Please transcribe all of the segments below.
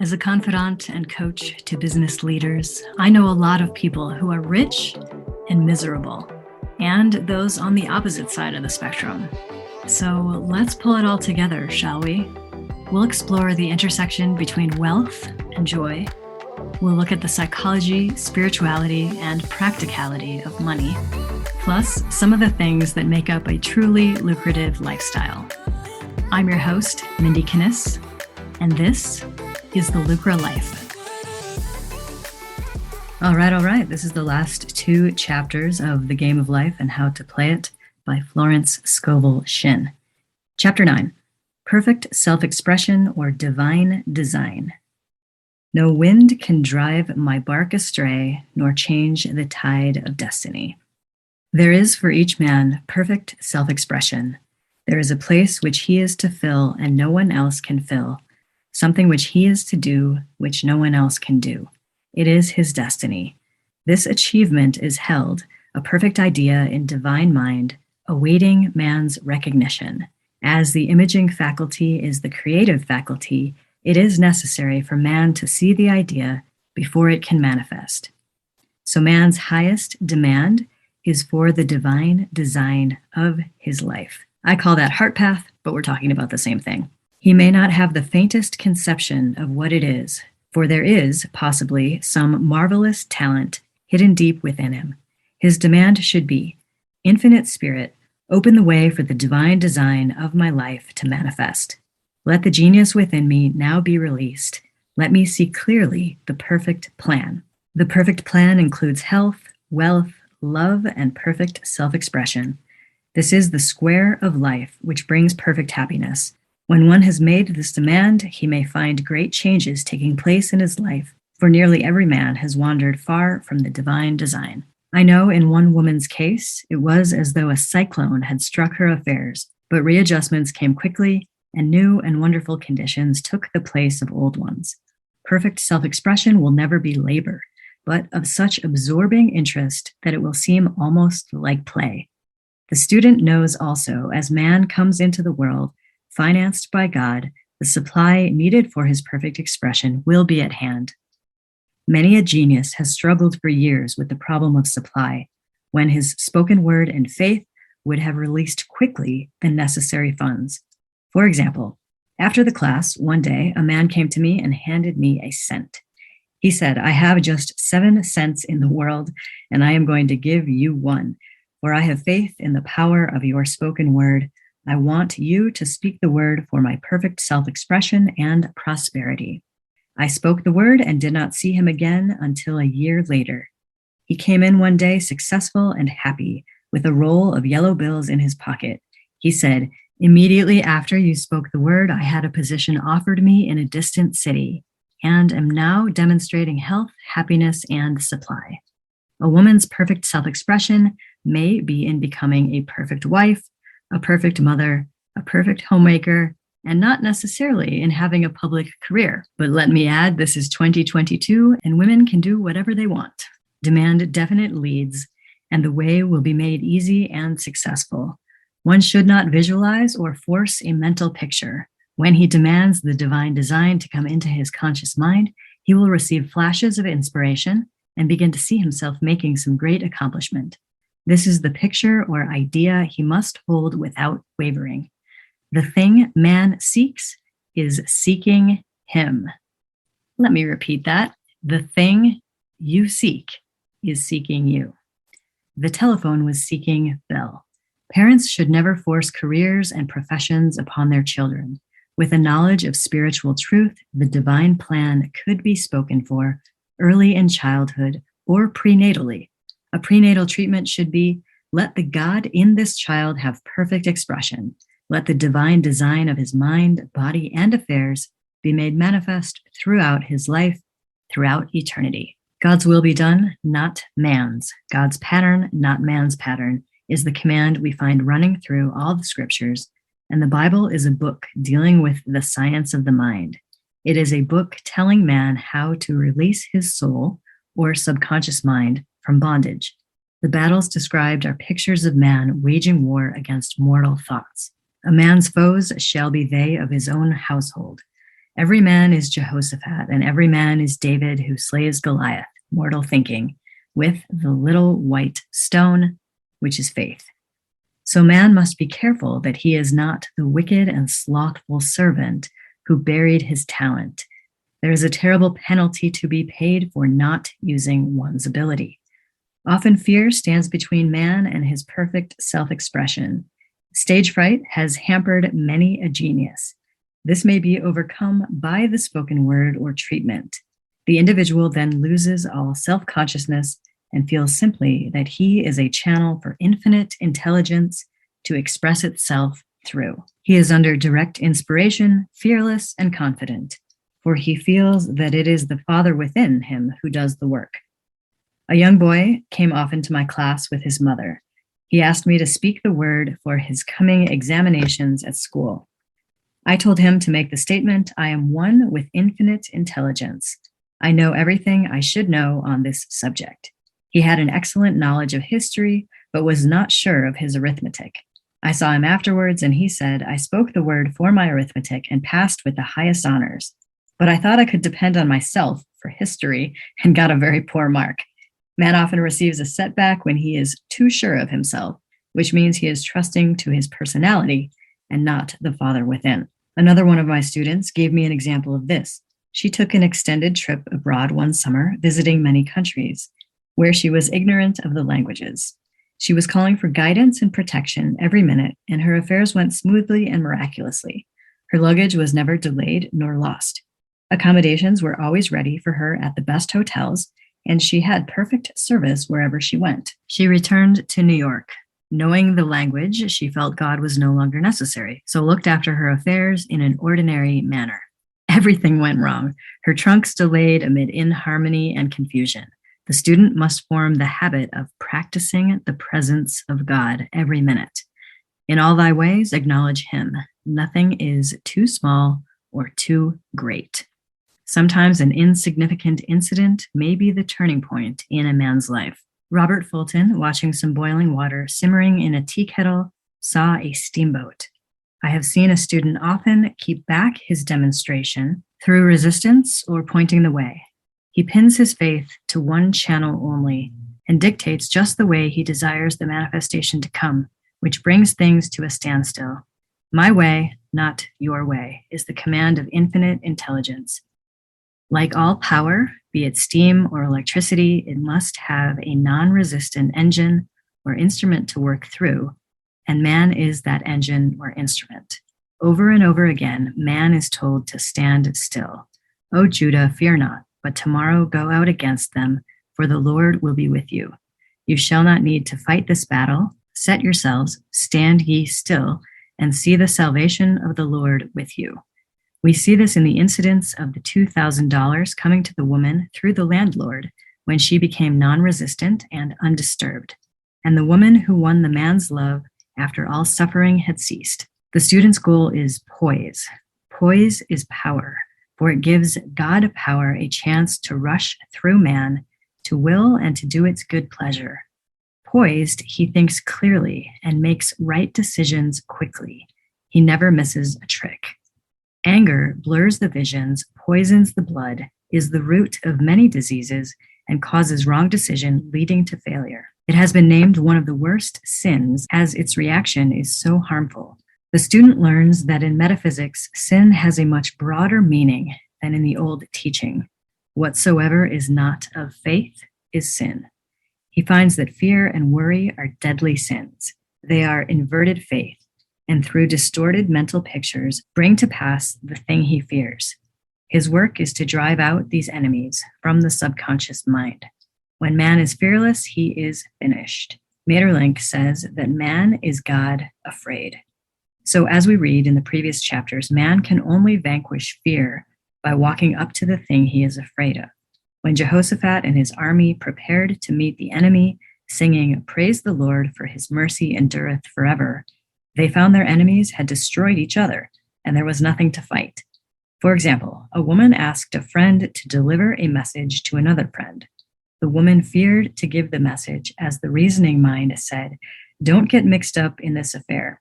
As a confidant and coach to business leaders, I know a lot of people who are rich and miserable, and those on the opposite side of the spectrum. So let's pull it all together, shall we? We'll explore the intersection between wealth and joy. We'll look at the psychology, spirituality, and practicality of money, plus some of the things that make up a truly lucrative lifestyle. I'm your host, Mindie Kniss, and this is the Lucra Life. All right. This is the last 2 chapters of The Game of Life and How to Play It by Florence Scovel Shinn. Chapter 9, Perfect Self-Expression or Divine Design. No wind can drive my bark astray, nor change the tide of destiny. There is for each man perfect self-expression. There is a place which he is to fill and no one else can fill. Something which he is to do, which no one else can do. It is his destiny. This achievement is held, a perfect idea in divine mind, awaiting man's recognition. As the imaging faculty is the creative faculty, it is necessary for man to see the idea before it can manifest. So man's highest demand is for the divine design of his life. I call that heart path, but we're talking about the same thing. He may not have the faintest conception of what it is, for there is, possibly, some marvelous talent hidden deep within him. His demand should be, Infinite Spirit, open the way for the divine design of my life to manifest. Let the genius within me now be released. Let me see clearly the perfect plan. The perfect plan includes health, wealth, love, and perfect self-expression. This is the square of life which brings perfect happiness. When one has made this demand, he may find great changes taking place in his life, for nearly every man has wandered far from the divine design. I know in one woman's case, it was as though a cyclone had struck her affairs, but readjustments came quickly, and new and wonderful conditions took the place of old ones. Perfect self-expression will never be labor, but of such absorbing interest that it will seem almost like play. The student knows also, as man comes into the world, financed by God, the supply needed for his perfect expression will be at hand. Many a genius has struggled for years with the problem of supply, when his spoken word and faith would have released quickly the necessary funds. For example, after the class, one day, a man came to me and handed me a cent. He said, I have just 7 cents in the world, and I am going to give you 1, for I have faith in the power of your spoken word. I want you to speak the word for my perfect self-expression and prosperity. I spoke the word and did not see him again until a year later. He came in one day successful and happy, with a roll of yellow bills in his pocket. He said, immediately after you spoke the word, I had a position offered me in a distant city, and am now demonstrating health, happiness, and supply. A woman's perfect self-expression may be in becoming a perfect wife, a perfect mother, a perfect homemaker, and not necessarily in having a public career. But let me add, this is 2022, and women can do whatever they want. Demand definite leads, and the way will be made easy and successful. One should not visualize or force a mental picture. When he demands the divine design to come into his conscious mind, he will receive flashes of inspiration and begin to see himself making some great accomplishment. This is the picture or idea he must hold without wavering. The thing man seeks is seeking him. Let me repeat that. The thing you seek is seeking you. The telephone was seeking Bell. Parents should never force careers and professions upon their children. With a knowledge of spiritual truth, the divine plan could be spoken for early in childhood or prenatally. A prenatal treatment should be, let the God in this child have perfect expression. Let the divine design of his mind, body, and affairs be made manifest throughout his life, throughout eternity. God's will be done, not man's. God's pattern, not man's pattern, is the command we find running through all the scriptures, and the Bible is a book dealing with the science of the mind. It is a book telling man how to release his soul, or subconscious mind, from bondage. The battles described are pictures of man waging war against mortal thoughts. A man's foes shall be they of his own household. Every man is Jehoshaphat, and every man is David who slays Goliath, mortal thinking, with the little white stone, which is faith. So man must be careful that he is not the wicked and slothful servant who buried his talent. There is a terrible penalty to be paid for not using one's ability. Often fear stands between man and his perfect self-expression. Stage fright has hampered many a genius. This may be overcome by the spoken word or treatment. The individual then loses all self-consciousness and feels simply that he is a channel for infinite intelligence to express itself through. He is under direct inspiration, fearless and confident, for he feels that it is the Father within him who does the work. A young boy came often to my class with his mother. He asked me to speak the word for his coming examinations at school. I told him to make the statement, "I am one with infinite intelligence. I know everything I should know on this subject." He had an excellent knowledge of history, but was not sure of his arithmetic. I saw him afterwards, and he said, "I spoke the word for my arithmetic and passed with the highest honors. But I thought I could depend on myself for history and got a very poor mark." Man often receives a setback when he is too sure of himself, which means he is trusting to his personality and not the Father within. Another one of my students gave me an example of this. She took an extended trip abroad one summer, visiting many countries, where she was ignorant of the languages. She was calling for guidance and protection every minute, and her affairs went smoothly and miraculously. Her luggage was never delayed nor lost. Accommodations were always ready for her at the best hotels, and she had perfect service wherever she went. She returned to New York. Knowing the language, she felt God was no longer necessary, so looked after her affairs in an ordinary manner. Everything went wrong. Her trunks delayed amid inharmony and confusion. The student must form the habit of practicing the presence of God every minute. In all thy ways, acknowledge him. Nothing is too small or too great. Sometimes an insignificant incident may be the turning point in a man's life. Robert Fulton, watching some boiling water simmering in a tea kettle, saw a steamboat. I have seen a student often keep back his demonstration through resistance or pointing the way. He pins his faith to one channel only and dictates just the way he desires the manifestation to come, which brings things to a standstill. My way, not your way, is the command of infinite intelligence. Like all power, be it steam or electricity, it must have a non-resistant engine or instrument to work through, and man is that engine or instrument. Over and over again, man is told to stand still. O Judah, fear not, but tomorrow go out against them, for the Lord will be with you. You shall not need to fight this battle. Set yourselves, stand ye still, and see the salvation of the Lord with you. We see this in the incidents of the $2,000 coming to the woman through the landlord when she became non-resistant and undisturbed, and the woman who won the man's love after all suffering had ceased. The student's goal is poise. Poise is power, for it gives God power a chance to rush through man, to will and to do its good pleasure. Poised, he thinks clearly and makes right decisions quickly. He never misses a trick. Anger blurs the visions, poisons the blood, is the root of many diseases, and causes wrong decision leading to failure. It has been named one of the worst sins as its reaction is so harmful. The student learns that in metaphysics, sin has a much broader meaning than in the old teaching. Whatsoever is not of faith is sin. He finds that fear and worry are deadly sins. They are inverted faith, and through distorted mental pictures bring to pass the thing he fears. His work is to drive out these enemies from the subconscious mind. When man is fearless, he is finished. Maeterlinck says that man is God afraid. So as we read in the previous chapters, man can only vanquish fear by walking up to the thing he is afraid of. When Jehoshaphat and his army prepared to meet the enemy, singing, "Praise the Lord, for his mercy endureth forever," they found their enemies had destroyed each other, and there was nothing to fight. For example, a woman asked a friend to deliver a message to another friend. The woman feared to give the message as the reasoning mind said, "Don't get mixed up in this affair.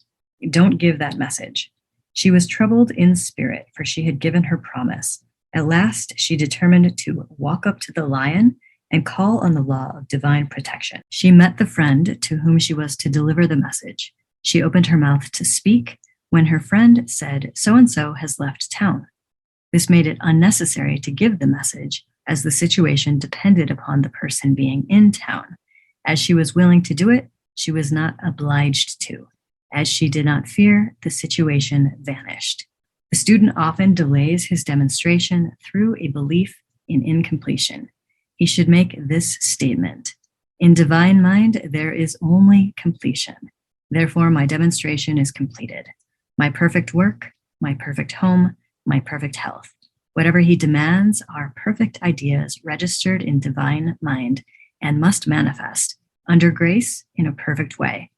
Don't give that message." She was troubled in spirit, for she had given her promise. At last, she determined to walk up to the lion and call on the law of divine protection. She met the friend to whom she was to deliver the message. She opened her mouth to speak when her friend said, "So-and-so has left town." This made it unnecessary to give the message, as the situation depended upon the person being in town. As she was willing to do it, she was not obliged to. As she did not fear, the situation vanished. The student often delays his demonstration through a belief in incompletion. He should make this statement: in divine mind, there is only completion. Therefore, my demonstration is completed. My perfect work, my perfect home, my perfect health. Whatever he demands are perfect ideas registered in divine mind and must manifest under grace in a perfect way.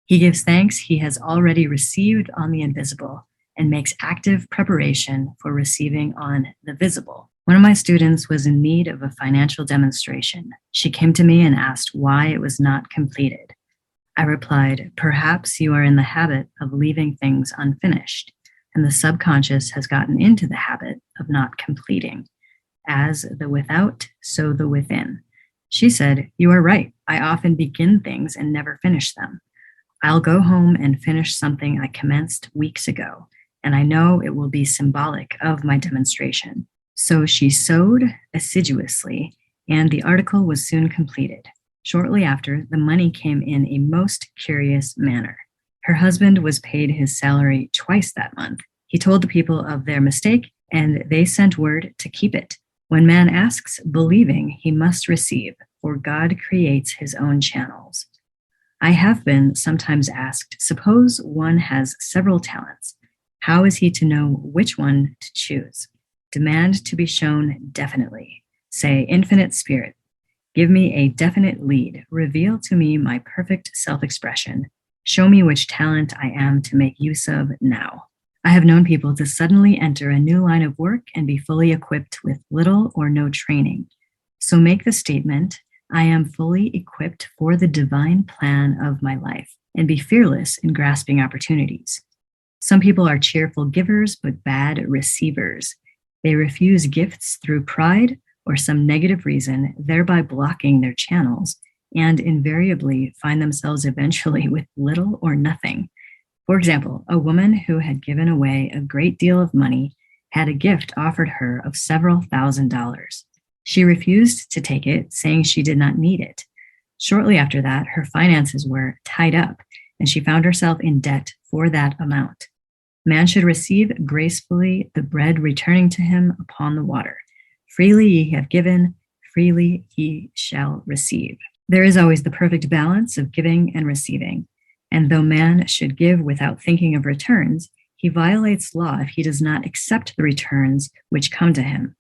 He gives thanks he has already received on the invisible and makes active preparation for receiving on the visible. One of my students was in need of a financial demonstration. She came to me and asked why it was not completed. I replied, "Perhaps you are in the habit of leaving things unfinished, and the subconscious has gotten into the habit of not completing. As the without, so the within." She said, "You are right. I often begin things and never finish them. I'll go home and finish something I commenced weeks ago, and I know it will be symbolic of my demonstration." So she sewed assiduously, and the article was soon completed. Shortly after, the money came in a most curious manner. Her husband was paid his salary twice that month. He told the people of their mistake, and they sent word to keep it. When man asks, believing, he must receive, for God creates his own channels. I have been sometimes asked, suppose one has several talents. How is he to know which one to choose? Demand to be shown definitely. Say, Infinite Spirit, give me a definite lead. Reveal to me my perfect self-expression. Show me which talent I am to make use of now. I have known people to suddenly enter a new line of work and be fully equipped with little or no training. So make the statement, I am fully equipped for the divine plan of my life, and be fearless in grasping opportunities. Some people are cheerful givers, but bad receivers. They refuse gifts through pride or some negative reason, thereby blocking their channels, and invariably find themselves eventually with little or nothing. For example, a woman who had given away a great deal of money had a gift offered her of several $1,000s. She refused to take it, saying she did not need it. Shortly after that, her finances were tied up, and she found herself in debt for that amount. Man should receive gracefully the bread returning to him upon the water. Freely ye have given, freely ye shall receive. There is always the perfect balance of giving and receiving. And though man should give without thinking of returns, he violates law if he does not accept the returns which come to him.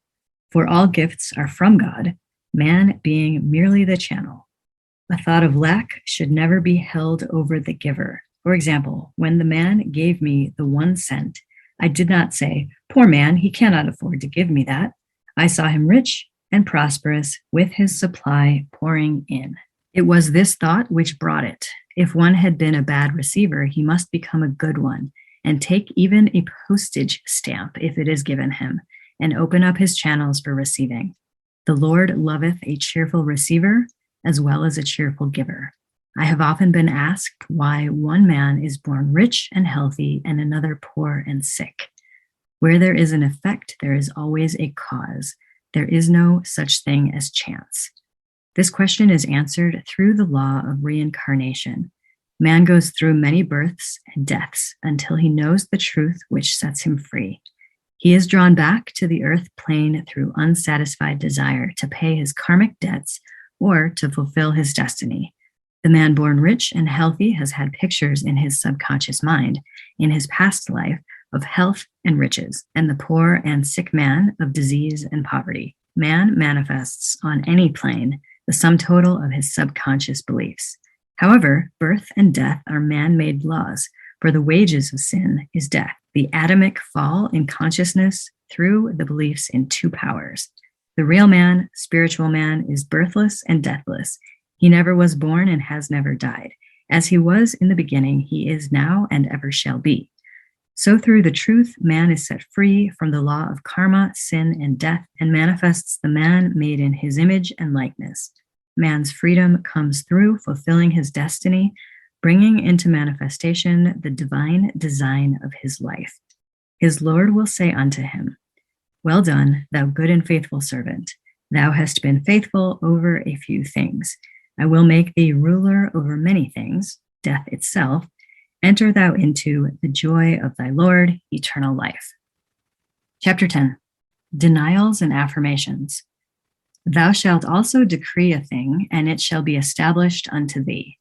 For all gifts are from God, man being merely the channel. A thought of lack should never be held over the giver. For example, when the man gave me the 1 cent, I did not say, "Poor man, he cannot afford to give me that." I saw him rich and prosperous with his supply pouring in. It was this thought which brought it. If one had been a bad receiver, he must become a good one and take even a postage stamp if it is given him, and open up his channels for receiving. The Lord loveth a cheerful receiver as well as a cheerful giver. I have often been asked why one man is born rich and healthy and another poor and sick. Where there is an effect, there is always a cause. There is no such thing as chance. This question is answered through the law of reincarnation. Man goes through many births and deaths until he knows the truth which sets him free. He is drawn back to the earth plane through unsatisfied desire to pay his karmic debts or to fulfill his destiny. The man born rich and healthy has had pictures in his subconscious mind, in his past life, of health and riches, and the poor and sick man of disease and poverty. Man manifests on any plane the sum total of his subconscious beliefs. However, birth and death are man-made laws, for the wages of sin is death, the atomic fall in consciousness through the beliefs in 2 powers. The real man, spiritual man, is birthless and deathless. He never was born and has never died. As he was in the beginning, he is now and ever shall be. So through the truth, man is set free from the law of karma, sin, and death, and manifests the man made in his image and likeness. Man's freedom comes through fulfilling his destiny, bringing into manifestation the divine design of his life. His Lord will say unto him, Well done, thou good and faithful servant. Thou hast been faithful over a few things. I will make thee ruler over many things, death itself. Enter thou into the joy of thy Lord, eternal life. Chapter 10. Denials and Affirmations. Thou shalt also decree a thing, and it shall be established unto thee.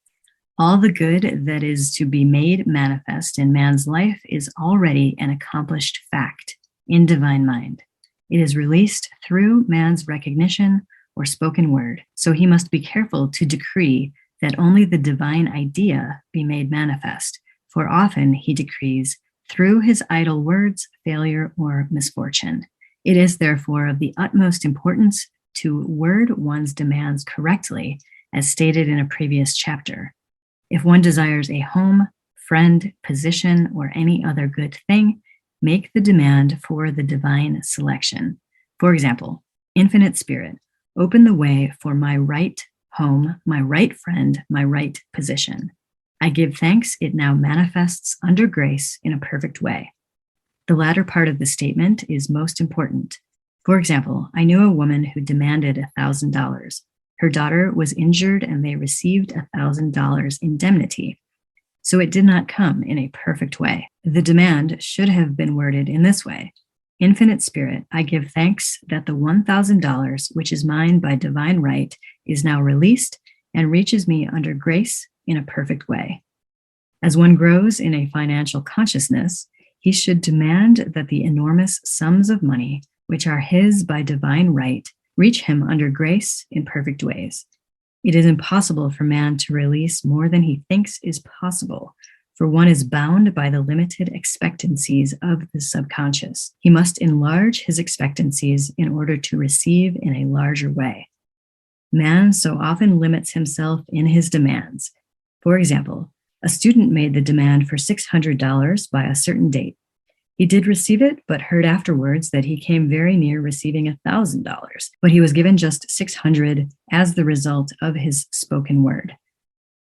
All the good that is to be made manifest in man's life is already an accomplished fact in divine mind. It is released through man's recognition or spoken word, so he must be careful to decree that only the divine idea be made manifest, for often he decrees through his idle words failure or misfortune. It is therefore of the utmost importance to word one's demands correctly, as stated in a previous chapter. If one desires a home, friend, position, or any other good thing, make the demand for the divine selection. For example, Infinite Spirit, open the way for my right home, my right friend, my right position. I give thanks it now manifests under grace in a perfect way. The latter part of the statement is most important. For example, I knew a woman who demanded $1,000. Her daughter was injured and they received $1,000 indemnity. So it did not come in a perfect way. The demand should have been worded in this way. Infinite Spirit, I give thanks that the $1,000, which is mine by divine right, is now released and reaches me under grace in a perfect way. As one grows in a financial consciousness, he should demand that the enormous sums of money, which are his by divine right, reach him under grace in perfect ways. It is impossible for man to release more than he thinks is possible, for one is bound by the limited expectancies of the subconscious. He must enlarge his expectancies in order to receive in a larger way. Man so often limits himself in his demands. For example, a student made the demand for $600 by a certain date. He did receive it, but heard afterwards that he came very near receiving $1,000, but he was given just $600 as the result of his spoken word.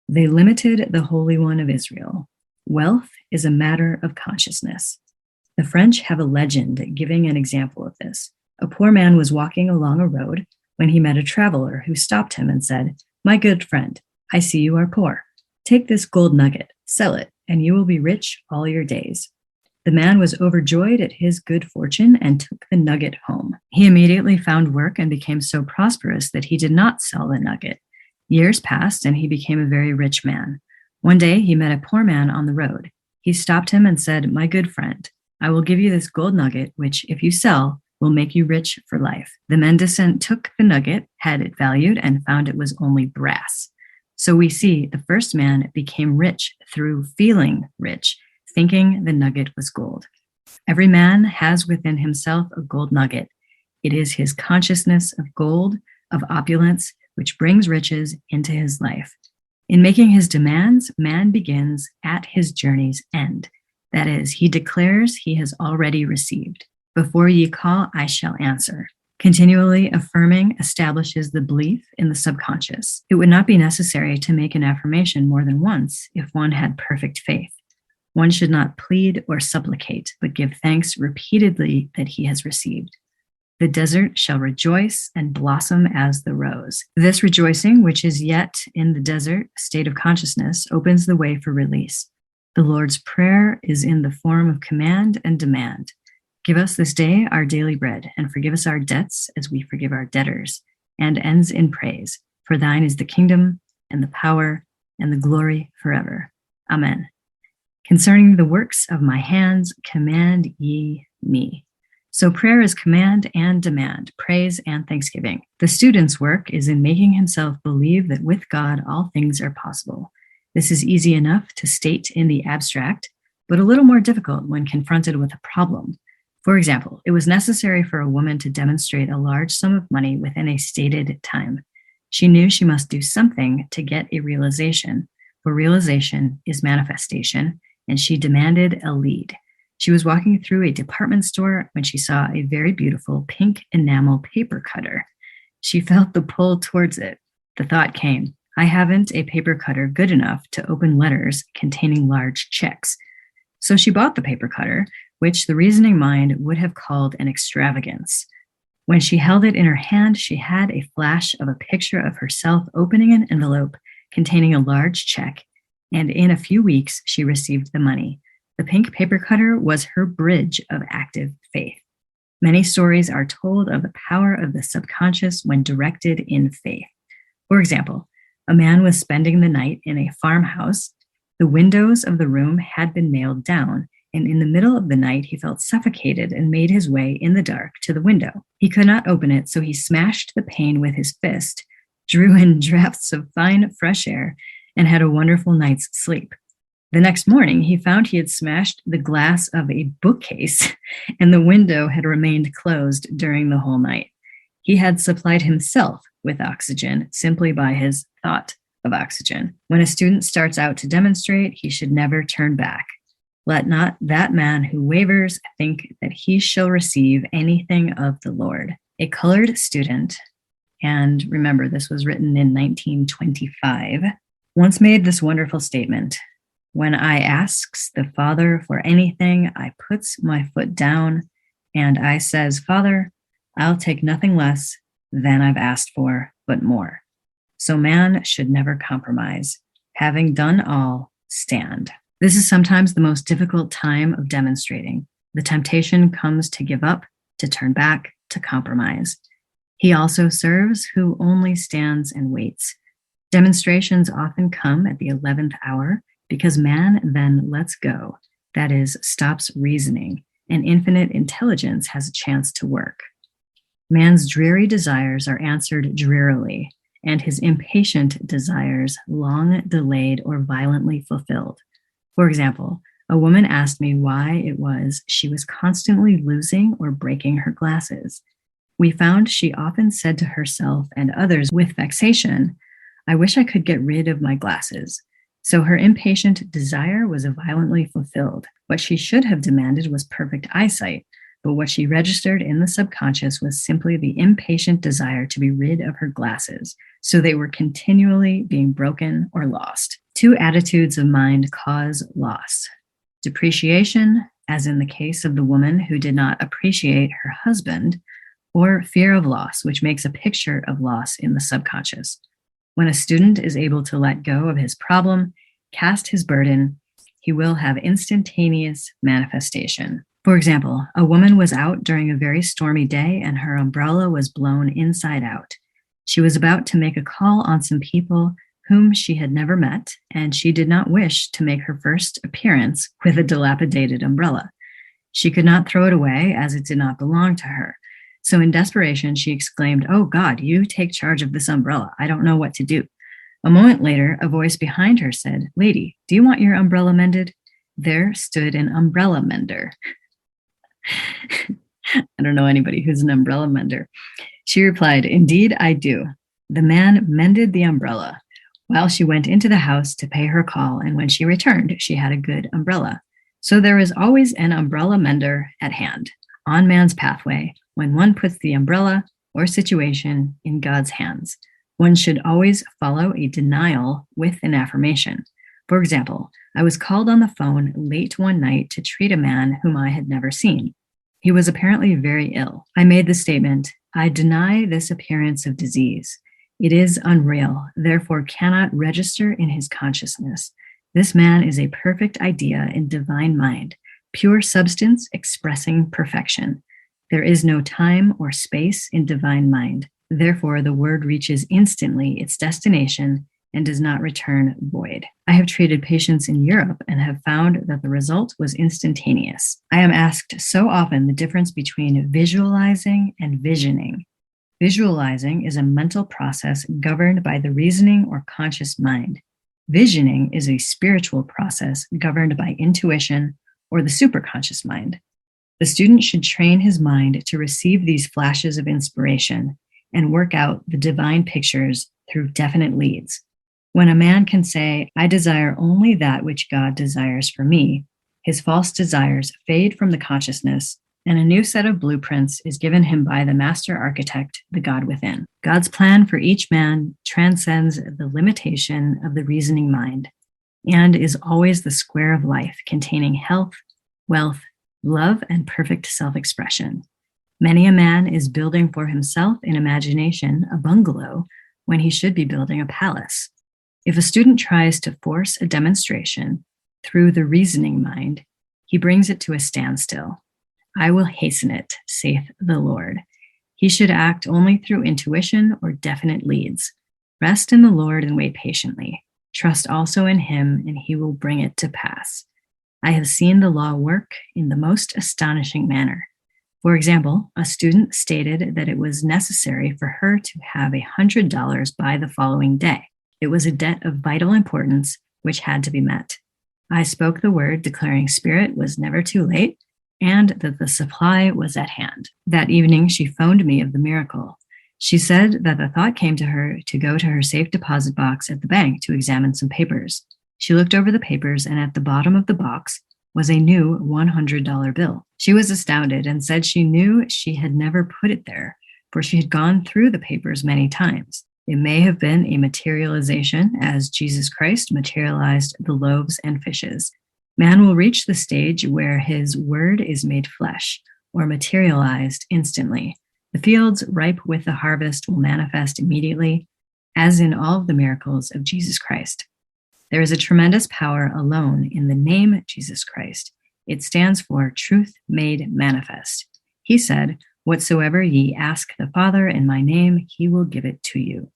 They limited the Holy One of Israel. Wealth is a matter of consciousness. The French have a legend giving an example of this. A poor man was walking along a road when he met a traveler who stopped him and said, My good friend, I see you are poor. Take this gold nugget, sell it, and you will be rich all your days. The man was overjoyed at his good fortune and took the nugget home. He immediately found work and became so prosperous that he did not sell the nugget. Years passed and he became a very rich man. One day he met a poor man on the road. He stopped him and said, My good friend, I will give you this gold nugget, which if you sell, will make you rich for life. The mendicant took the nugget, had it valued, and found it was only brass. So we see the first man became rich through feeling rich, thinking the nugget was gold. Every man has within himself a gold nugget. It is his consciousness of gold, of opulence, which brings riches into his life. In making his demands, man begins at his journey's end. That is, he declares he has already received. Before ye call, I shall answer. Continually affirming establishes the belief in the subconscious. It would not be necessary to make an affirmation more than once if one had perfect faith. One should not plead or supplicate, but give thanks repeatedly that he has received. The desert shall rejoice and blossom as the rose. This rejoicing, which is yet in the desert state of consciousness, opens the way for release. The Lord's Prayer is in the form of command and demand. Give us this day our daily bread, and forgive us our debts as we forgive our debtors, and ends in praise. For thine is the kingdom, and the power, and the glory forever. Amen. Concerning the works of my hands, command ye me. So prayer is command and demand, praise and thanksgiving. The student's work is in making himself believe that with God all things are possible. This is easy enough to state in the abstract, but a little more difficult when confronted with a problem. For example, it was necessary for a woman to demonstrate a large sum of money within a stated time. She knew she must do something to get a realization, for realization is manifestation, and she demanded a lead. She was walking through a department store when she saw a very beautiful pink enamel paper cutter. She felt the pull towards it. The thought came, I haven't a paper cutter good enough to open letters containing large checks. So she bought the paper cutter, which the reasoning mind would have called an extravagance. When she held it in her hand, she had a flash of a picture of herself opening an envelope containing a large check, and in a few weeks, she received the money. The pink paper cutter was her bridge of active faith. Many stories are told of the power of the subconscious when directed in faith. For example, a man was spending the night in a farmhouse. The windows of the room had been nailed down, and in the middle of the night, he felt suffocated and made his way in the dark to the window. He could not open it, so he smashed the pane with his fist, drew in drafts of fine, fresh air, and had a wonderful night's sleep. The next morning, he found he had smashed the glass of a bookcase, and the window had remained closed during the whole night. He had supplied himself with oxygen simply by his thought of oxygen. When a student starts out to demonstrate, he should never turn back. Let not that man who wavers think that he shall receive anything of the Lord. A colored student, and remember, this was written in 1925, once made this wonderful statement. When I asks the Father for anything, I puts my foot down and I says, Father, I'll take nothing less than I've asked for, but more. So man should never compromise. Having done all, stand. This is sometimes the most difficult time of demonstrating. The temptation comes to give up, to turn back, to compromise. He also serves who only stands and waits. Demonstrations often come at the 11th hour because man then lets go, that is, stops reasoning, and infinite intelligence has a chance to work. Man's dreary desires are answered drearily, and his impatient desires long delayed or violently fulfilled. For example, a woman asked me why it was she was constantly losing or breaking her glasses. We found she often said to herself and others with vexation, I wish I could get rid of my glasses. So her impatient desire was violently fulfilled. What she should have demanded was perfect eyesight, but what she registered in the subconscious was simply the impatient desire to be rid of her glasses, so they were continually being broken or lost. Two attitudes of mind cause loss. Depreciation, as in the case of the woman who did not appreciate her husband, or fear of loss, which makes a picture of loss in the subconscious. When a student is able to let go of his problem, cast his burden, he will have instantaneous manifestation. For example, a woman was out during a very stormy day and her umbrella was blown inside out. She was about to make a call on some people whom she had never met, and she did not wish to make her first appearance with a dilapidated umbrella. She could not throw it away as it did not belong to her. So in desperation, she exclaimed, "Oh God, you take charge of this umbrella. I don't know what to do." A moment later, a voice behind her said, "Lady, do you want your umbrella mended?" There stood an umbrella mender. I don't know anybody who's an umbrella mender. She replied, "Indeed, I do." The man mended the umbrella while she went into the house to pay her call, and when she returned, she had a good umbrella. So there is always an umbrella mender at hand, on man's pathway, when one puts the umbrella or situation in God's hands. One should always follow a denial with an affirmation. For example, I was called on the phone late one night to treat a man whom I had never seen. He was apparently very ill. I made the statement, "I deny this appearance of disease. It is unreal, therefore cannot register in his consciousness. This man is a perfect idea in divine mind, pure substance expressing perfection. There is no time or space in divine mind. Therefore, the word reaches instantly its destination and does not return void." I have treated patients in Europe and have found that the result was instantaneous. I am asked so often the difference between visualizing and visioning. Visualizing is a mental process governed by the reasoning or conscious mind. Visioning is a spiritual process governed by intuition or the superconscious mind. The student should train his mind to receive these flashes of inspiration and work out the divine pictures through definite leads. When a man can say, "I desire only that which God desires for me," His false desires fade from the consciousness, and a new set of blueprints is given him by the master architect, the God within. God's plan for each man transcends the limitation of the reasoning mind and is always the square of life containing health, wealth, love, and perfect self-expression. Many a man is building for himself in imagination a bungalow when he should be building a palace. If a student tries to force a demonstration through the reasoning mind, he brings it to a standstill. I will hasten it, saith the Lord. He should act only through intuition or definite leads. Rest in the Lord and wait patiently. Trust also in him, and he will bring it to pass. I have seen the law work in the most astonishing manner. For example, a student stated that it was necessary for her to have $100 by the following day. It was a debt of vital importance which had to be met. I spoke the word, declaring spirit was never too late and that the supply was at hand. That evening, she phoned me of the miracle. She said that the thought came to her to go to her safe deposit box at the bank to examine some papers. She looked over the papers, and at the bottom of the box was a new $100 bill. She was astounded and said she knew she had never put it there, for she had gone through the papers many times. It may have been a materialization, as Jesus Christ materialized the loaves and fishes. Man will reach the stage where his word is made flesh, or materialized instantly. The fields ripe with the harvest will manifest immediately, as in all of the miracles of Jesus Christ. There is a tremendous power alone in the name Jesus Christ. It stands for truth made manifest. He said, whatsoever ye ask the Father in my name, he will give it to you.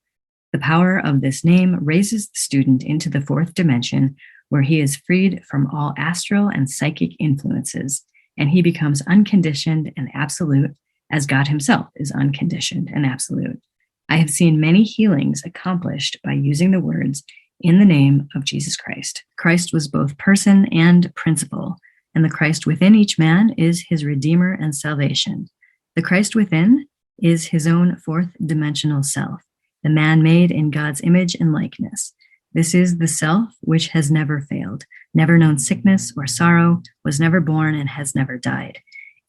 The power of this name raises the student into the fourth dimension, where he is freed from all astral and psychic influences, and he becomes unconditioned and absolute, as God himself is unconditioned and absolute. I have seen many healings accomplished by using the words, in the name of Jesus Christ. Christ was both person and principle, and the Christ within each man is his Redeemer and salvation. The Christ within is his own fourth dimensional self, the man made in God's image and likeness. This is the self which has never failed, never known sickness or sorrow, was never born and has never died.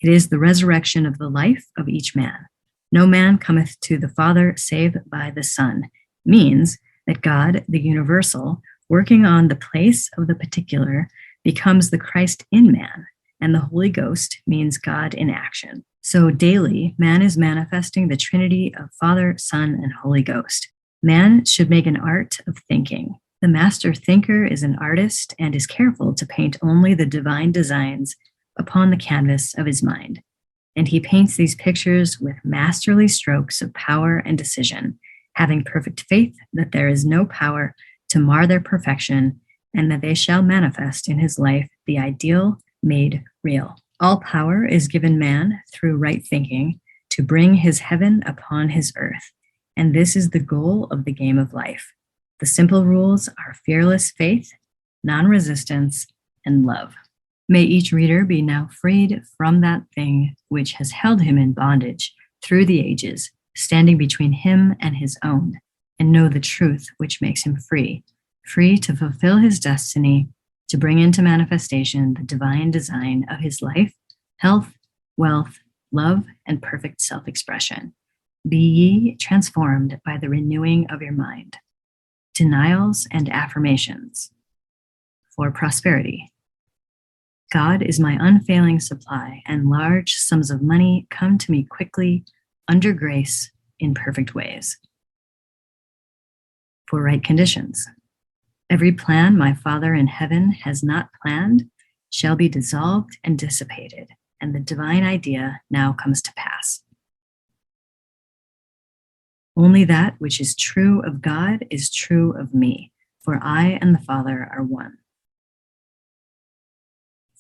It is the resurrection of the life of each man. No man cometh to the Father save by the Son, means that God, the universal, working on the place of the particular, becomes the Christ in man, and the Holy Ghost means God in action. So daily, man is manifesting the Trinity of Father, Son, and Holy Ghost. Man should make an art of thinking. The master thinker is an artist and is careful to paint only the divine designs upon the canvas of his mind. And he paints these pictures with masterly strokes of power and decision, having perfect faith that there is no power to mar their perfection and that they shall manifest in his life the ideal made real. All power is given man through right thinking to bring his heaven upon his earth. And this is the goal of the game of life. The simple rules are fearless faith, non-resistance, and love. May each reader be now freed from that thing which has held him in bondage through the ages, standing between him and his own, and know the truth which makes him free, free to fulfill his destiny, to bring into manifestation the divine design of his life, health, wealth, love, and perfect self-expression. Be ye transformed by the renewing of your mind. Denials and affirmations. For prosperity. God is my unfailing supply, and large sums of money come to me quickly, under grace, in perfect ways. For right conditions. Every plan my Father in heaven has not planned shall be dissolved and dissipated, and the divine idea now comes to pass. Only that which is true of God is true of me, for I and the Father are one.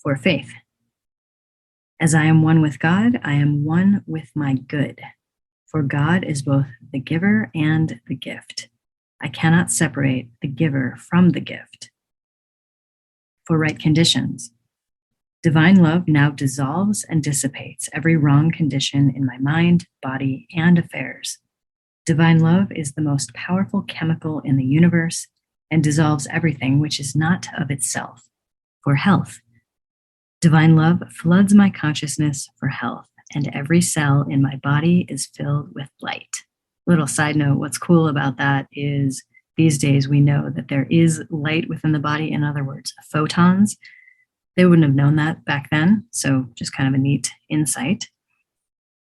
For faith. As I am one with God, I am one with my good, for God is both the giver and the gift. I cannot separate the giver from the gift. For right conditions. Divine love now dissolves and dissipates every wrong condition in my mind, body, and affairs. Divine love is the most powerful chemical in the universe and dissolves everything which is not of itself. For health. Divine love floods my consciousness for health, and every cell in my body is filled with light. Little side note, what's cool about that is these days we know that there is light within the body. In other words, photons. They wouldn't have known that back then, so just kind of a neat insight.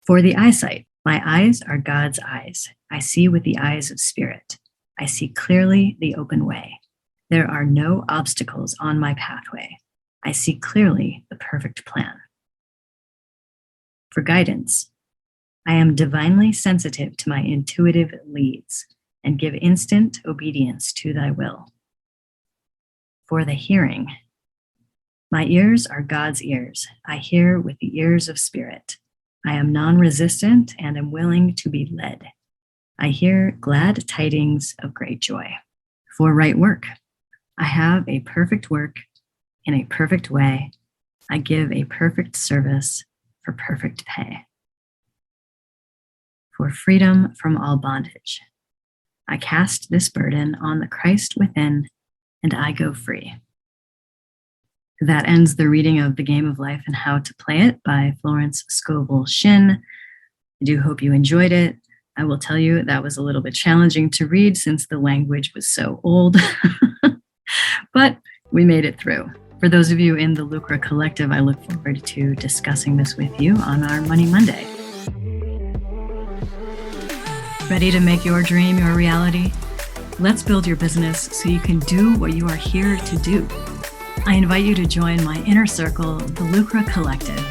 For the eyesight, my eyes are God's eyes. I see with the eyes of spirit. I see clearly the open way. There are no obstacles on my pathway. I see clearly the perfect plan. For guidance, I am divinely sensitive to my intuitive leads and give instant obedience to thy will. For the hearing, my ears are God's ears. I hear with the ears of spirit. I am non-resistant and am willing to be led. I hear glad tidings of great joy. For right work, I have a perfect work in a perfect way. I give a perfect service for perfect pay. For freedom from all bondage, I cast this burden on the Christ within, and I go free. That ends the reading of The Game of Life and How to Play It by Florence Scovel Shinn. I do hope you enjoyed it. I will tell you that was a little bit challenging to read since the language was so old, but we made it through. For those of you in the Lucra Collective, I look forward to discussing this with you on our Money Monday. Ready to make your dream your reality? Let's build your business so you can do what you are here to do. I invite you to join my inner circle, the Lucra Collective,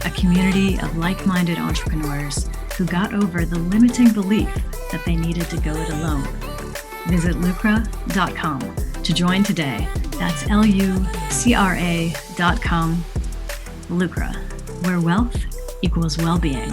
a community of like-minded entrepreneurs who got over the limiting belief that they needed to go it alone. Visit lucra.com to join today. That's lucra.com. Lucra, where wealth equals well-being.